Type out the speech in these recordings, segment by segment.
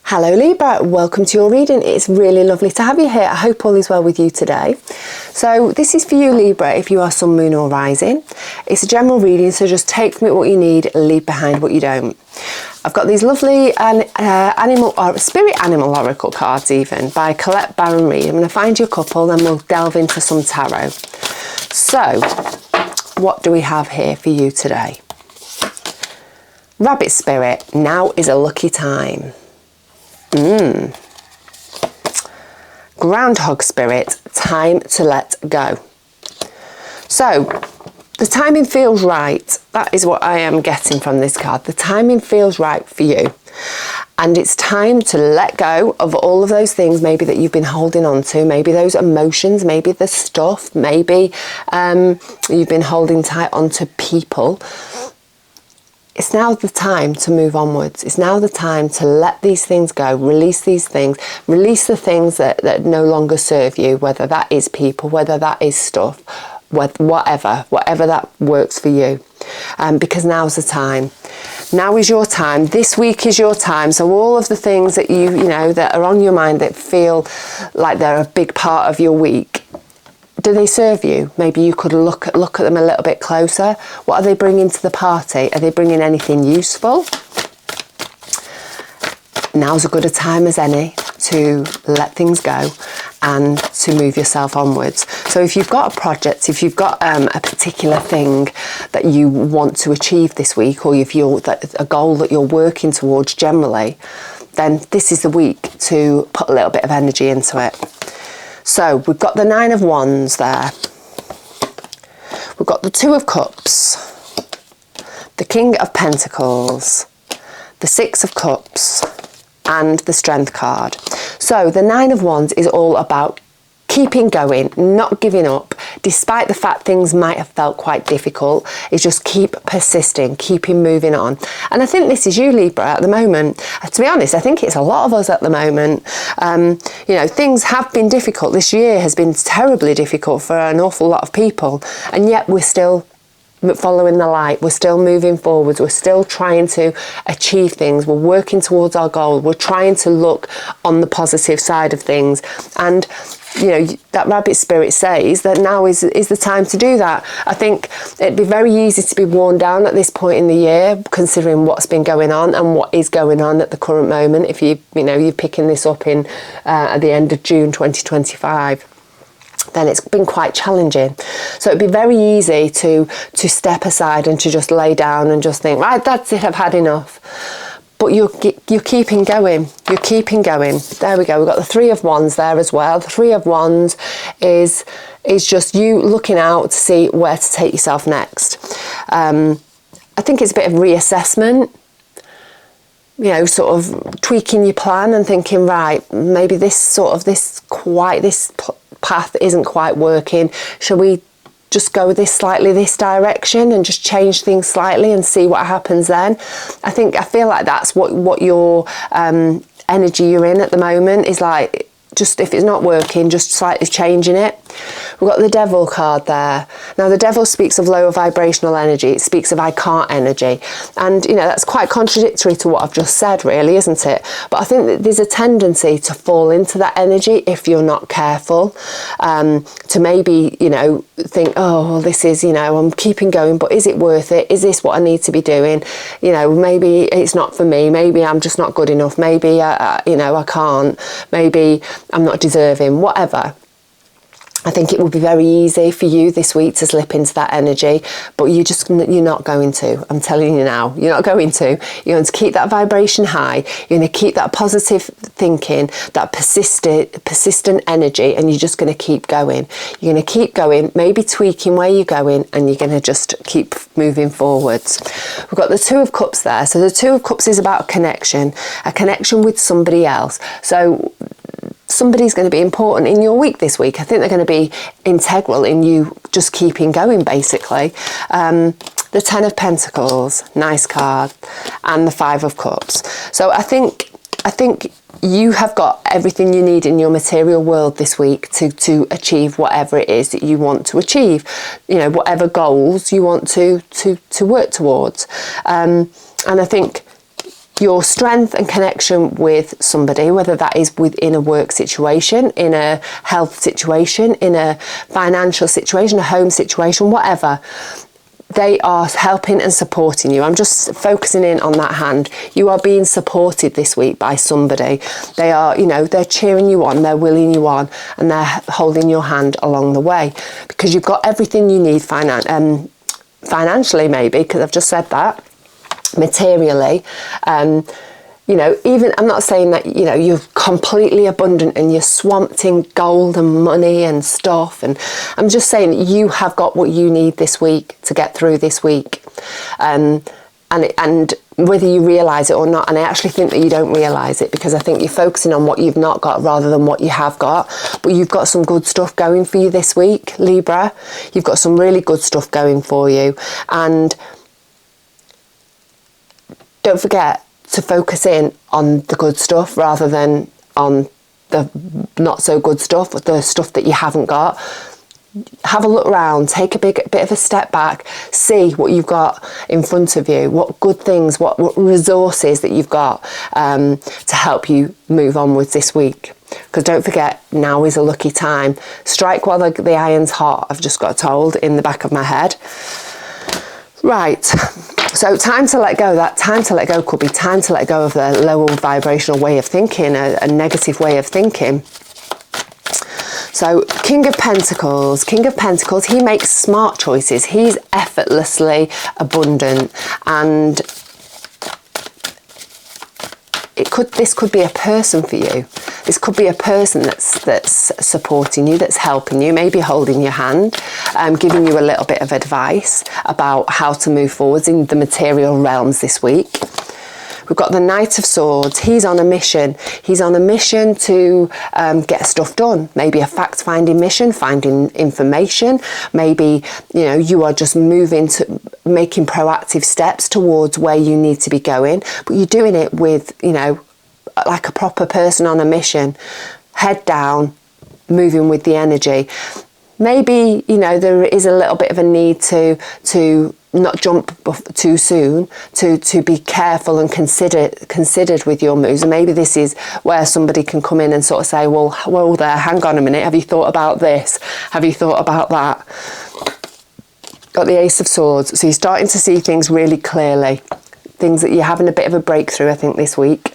Hello Libra, welcome to your reading. It's really lovely to have you here. I hope all is well with you today. So this is for you Libra if you are sun, moon or rising. It's a general reading, so just take from it what you need, leave behind what you don't. I've got these lovely spirit animal oracle cards even by Colette Baron Reid. I'm going to find you a couple, then we'll delve into some tarot. So what do we have here for you today? Rabbit spirit, now is a lucky time. Groundhog spirit, time to let go. So the timing feels right. That is what I am getting from this card. The timing feels right for you. And it's time to let go of all of those things maybe that you've been holding on to, maybe those emotions, maybe the stuff, maybe you've been holding tight onto people. It's now the time to move onwards. It's now the time to let these things go, release these things, release the things that no longer serve you, whether that is people, whether that is stuff, whatever that works for you. Because now's the time. Now is your time. This week is your time. So all of the things that you know that are on your mind that feel like they're a big part of your week, do they serve you? Maybe you could look at them a little bit closer. What are they bringing to the party? Are they bringing anything useful? Now's as good a time as any to let things go and to move yourself onwards. So if you've got a project, if you've got a particular thing that you want to achieve this week, or if you're a goal that you're working towards generally, then this is the week to put a little bit of energy into it. So we've got the Nine of Wands there. We've got the Two of Cups, the King of Pentacles, the Six of Cups, and the Strength card. So the Nine of Wands is all about keeping going, not giving up, despite the fact things might have felt quite difficult. Is just keep persisting, keeping moving on. And I think this is you Libra at the moment. To be honest, I think it's a lot of us at the moment. You know, things have been difficult. This year has been terribly difficult for an awful lot of people, and yet we're still following the light. We're still moving forwards. We're still trying to achieve things. We're working towards our goal. We're trying to look on the positive side of things. And you know, that rabbit spirit says that now is the time to do that. I think it'd be very easy to be worn down at this point in the year, considering what's been going on and what is going on at the current moment. If you're picking this up in at the end of June 2025. Then it's been quite challenging. So it'd be very easy to step aside and to just lay down and just think, right, that's it, I've had enough. But you're keeping going. You're keeping going. There we go. We've got the Three of Wands there as well. The Three of Wands is just you looking out to see where to take yourself next. I think it's a bit of reassessment. You know, sort of tweaking your plan and thinking, right, maybe this path isn't quite working. Shall we just go this direction and just change things slightly and see what happens then? I feel like that's what your energy you're in at the moment is like. Just if it's not working, just slightly changing it. We've got the Devil card there. Now the Devil speaks of lower vibrational energy. It speaks of I can't energy. And you know, that's quite contradictory to what I've just said really, isn't it? But I think that there's a tendency to fall into that energy if you're not careful. To maybe, you know, think, oh, well, this is, you know, I'm keeping going, but is it worth it? Is this what I need to be doing? You know, maybe it's not for me. Maybe I'm just not good enough. Maybe, you know, I can't. Maybe I'm not deserving, whatever. I think it would be very easy for you this week to slip into that energy, but you're not going to. I'm telling you now, you're not going to. You're going to keep that vibration high. You're going to keep that positive thinking, that persistent energy, and you're just going to keep going. You're going to keep going, maybe tweaking where you're going, and you're going to just keep moving forwards. We've got the Two of Cups there. So the Two of Cups is about a connection with somebody else. So somebody's going to be important in your week this week. I think they're going to be integral in you just keeping going, basically. The Ten of Pentacles, nice card, and the Five of Cups. So I think you have got everything you need in your material world this week to achieve whatever it is that you want to achieve. You know, whatever goals you want to work towards. And I think your strength and connection with somebody, whether that is within a work situation, in a health situation, in a financial situation, a home situation, whatever. They are helping and supporting you. I'm just focusing in on that hand. You are being supported this week by somebody. They are, you know, they're cheering you on, they're willing you on, and they're holding your hand along the way, because you've got everything you need financially, maybe, because I've just said that, materially. You know, even, I'm not saying that, you know, you're completely abundant and you're swamped in gold and money and stuff. And I'm just saying you have got what you need this week to get through this week. And whether you realise it or not, and I actually think that you don't realise it, because I think you're focusing on what you've not got rather than what you have got. But you've got some good stuff going for you this week, Libra. You've got some really good stuff going for you. And don't forget to focus in on the good stuff rather than on the not so good stuff, the stuff that you haven't got. Have a look around, take a bit of a step back, see what you've got in front of you, what good things, what resources that you've got to help you move onwards this week. Because don't forget, now is a lucky time. Strike while the iron's hot, I've just got told in the back of my head. Right, so time to let go. That time to let go could be time to let go of a lower vibrational way of thinking, a negative way of thinking. So King of Pentacles, he makes smart choices. He's effortlessly abundant, and this could be a person for you. This could be a person that's supporting you, that's helping you, maybe holding your hand, giving you a little bit of advice about how to move forwards in the material realms this week. We've got the Knight of Swords. He's on a mission. He's on a mission to get stuff done. Maybe a fact-finding mission, finding information. Maybe, you know, you are just moving to making proactive steps towards where you need to be going. But you're doing it with, you know, like a proper person on a mission. Head down, moving with the energy. Maybe, you know, there is a little bit of a need to not jump too soon, to be careful and considered with your moves. And maybe this is where somebody can come in and sort of say, well, whoa there, hang on a minute, have you thought about this? Have you thought about that? Got the Ace of Swords. So you're starting to see things really clearly. Things that you're having a bit of a breakthrough, I think, this week.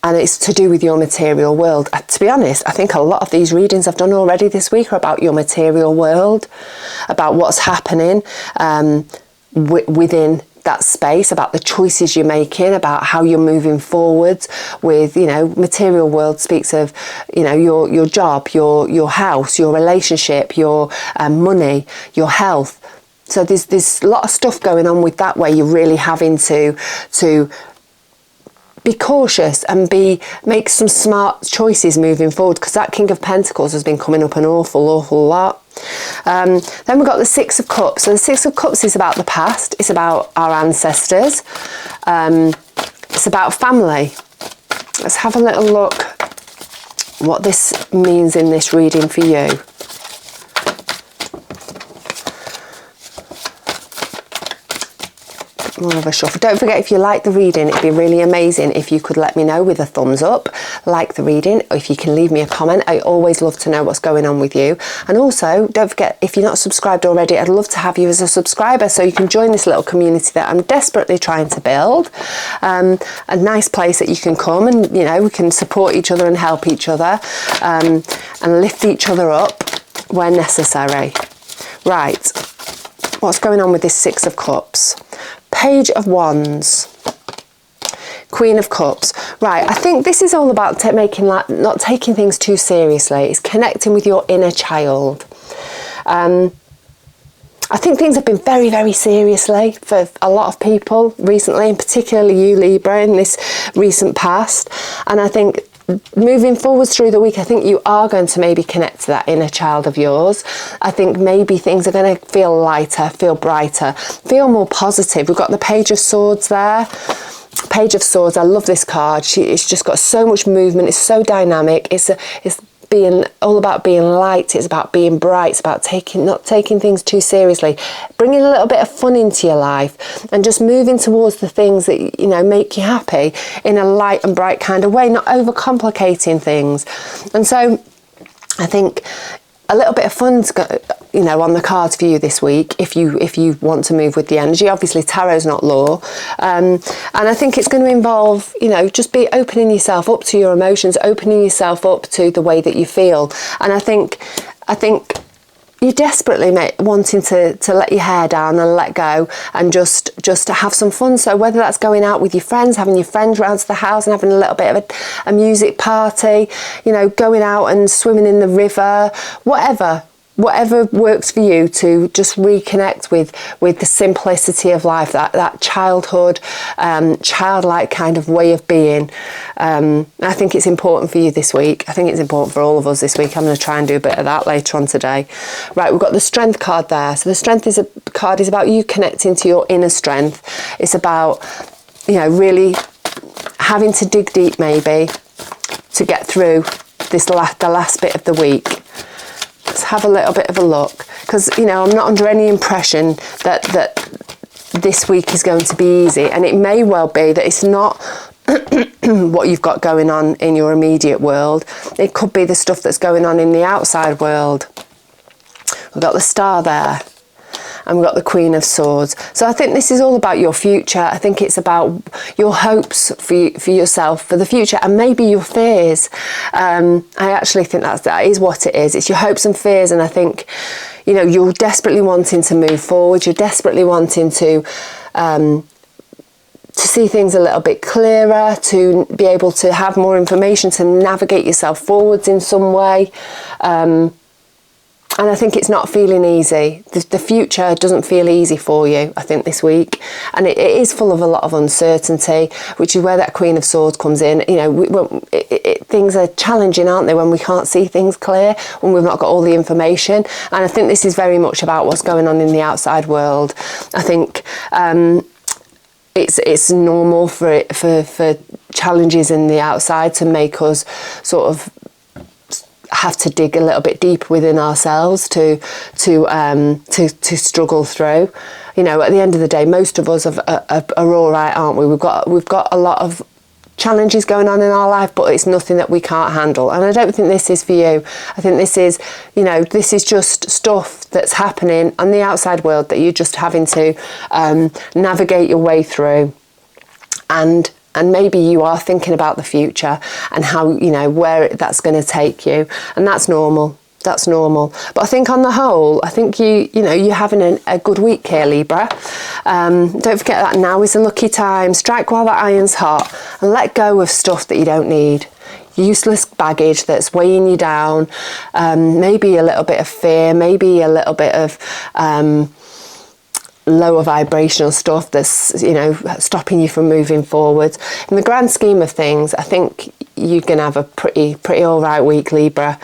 And it's to do with your material world. To be honest, I think a lot of these readings I've done already this week are about your material world, about what's happening within that space, about the choices you're making, about how you're moving forwards with, you know, material world speaks of, you know, your job, your house, your relationship, your money, your health. So there's a lot of stuff going on with that, where you're really having to be cautious and make some smart choices moving forward, because that King of Pentacles has been coming up an awful lot. Then we've got the Six of Cups. So the Six of Cups is about the past. It's about our ancestors. It's about family. Let's have a little look what this means in this reading for you. More of a shuffle. Don't forget, if you like the reading, it'd be really amazing if you could let me know with a thumbs up, like the reading, or if you can leave me a comment. I always love to know what's going on with you. And also, don't forget, if you're not subscribed already, I'd love to have you as a subscriber so you can join this little community that I'm desperately trying to build. A nice place that you can come and, you know, we can support each other and help each other, and lift each other up where necessary. Right, what's going on with this Six of Cups? Page of Wands, Queen of Cups. Right, I think this is all about not taking things too seriously. It's connecting with your inner child. I think things have been very, very seriously for a lot of people recently, and particularly you, Libra, in this recent past. And I think moving forwards through the week, I think you are going to maybe connect to that inner child of yours. I think maybe things are going to feel lighter, feel brighter, feel more positive. We've got the Page of Swords there. Page of Swords, I love this card. It's just got so much movement. It's so dynamic. It's all about being light. It's about being bright. It's about not taking things too seriously, bringing a little bit of fun into your life, and just moving towards the things that, you know, make you happy in a light and bright kind of way, not overcomplicating things. And so I think a little bit of fun's got, you know, on the cards for you this week if you want to move with the energy. Obviously tarot's not law, and I think it's going to involve, you know, just be opening yourself up to your emotions, opening yourself up to the way that you feel. And I think you're desperately wanting to let your hair down and let go and just to have some fun. So whether that's going out with your friends, having your friends round to the house and having a little bit of a music party, you know, going out and swimming in the river, whatever works for you to just reconnect with the simplicity of life, that childhood, childlike kind of way of being. I think it's important for you this week. I think it's important for all of us this week. I'm going to try and do a bit of that later on today. Right, we've got the Strength card there. So the Strength card is about you connecting to your inner strength. It's about, you know, really having to dig deep maybe to get through the last bit of the week. Let's have a little bit of a look, because, you know, I'm not under any impression that this week is going to be easy, and it may well be that it's not what you've got going on in your immediate world. It could be the stuff that's going on in the outside world. We've got the Star there, and we've got the Queen of Swords. So I think this is all about your future. I think it's about your hopes for yourself, for the future, and maybe your fears. I actually think that is what it is. It's your hopes and fears, and I think, you know, you're desperately wanting to move forward. You're desperately wanting to see things a little bit clearer, to be able to have more information, to navigate yourself forwards in some way. And I think it's not feeling easy. The future doesn't feel easy for you, I think, this week. And it is full of a lot of uncertainty, which is where that Queen of Swords comes in. You know, things are challenging, aren't they, when we can't see things clear, when we've not got all the information. And I think this is very much about what's going on in the outside world. I think it's normal for challenges in the outside to make us sort of have to dig a little bit deeper within ourselves to struggle through. You know, at the end of the day, most of us are all right, aren't we? We've got a lot of challenges going on in our life, but it's nothing that we can't handle. And I don't think this is for you. I think this is, you know, this is just stuff that's happening on the outside world that you're just having to navigate your way through. And maybe you are thinking about the future and how, you know, where that's going to take you. And that's normal. That's normal. But I think on the whole, I think you're having a good week here, Libra. Don't forget that now is a lucky time. Strike while the iron's hot and let go of stuff that you don't need. Useless baggage that's weighing you down. Maybe a little bit of fear, maybe a little bit of lower vibrational stuff that's, you know, stopping you from moving forward. In the grand scheme of things, I think you're going to have a pretty all right week, Libra.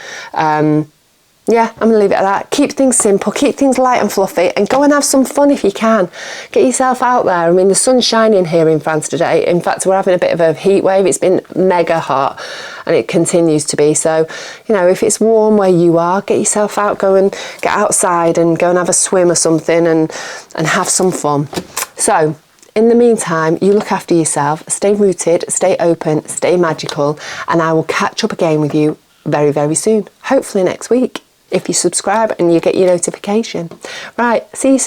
Yeah, I'm going to leave it at that. Keep things simple, keep things light and fluffy, and go and have some fun if you can. Get yourself out there. I mean, the sun's shining here in France today. In fact, we're having a bit of a heat wave. It's been mega hot, and it continues to be. So, you know, if it's warm where you are, get yourself out, go and get outside and go and have a swim or something and have some fun. So, in the meantime, you look after yourself, stay rooted, stay open, stay magical, and I will catch up again with you very, very soon. Hopefully next week, if you subscribe and you get your notification. Right, see you soon.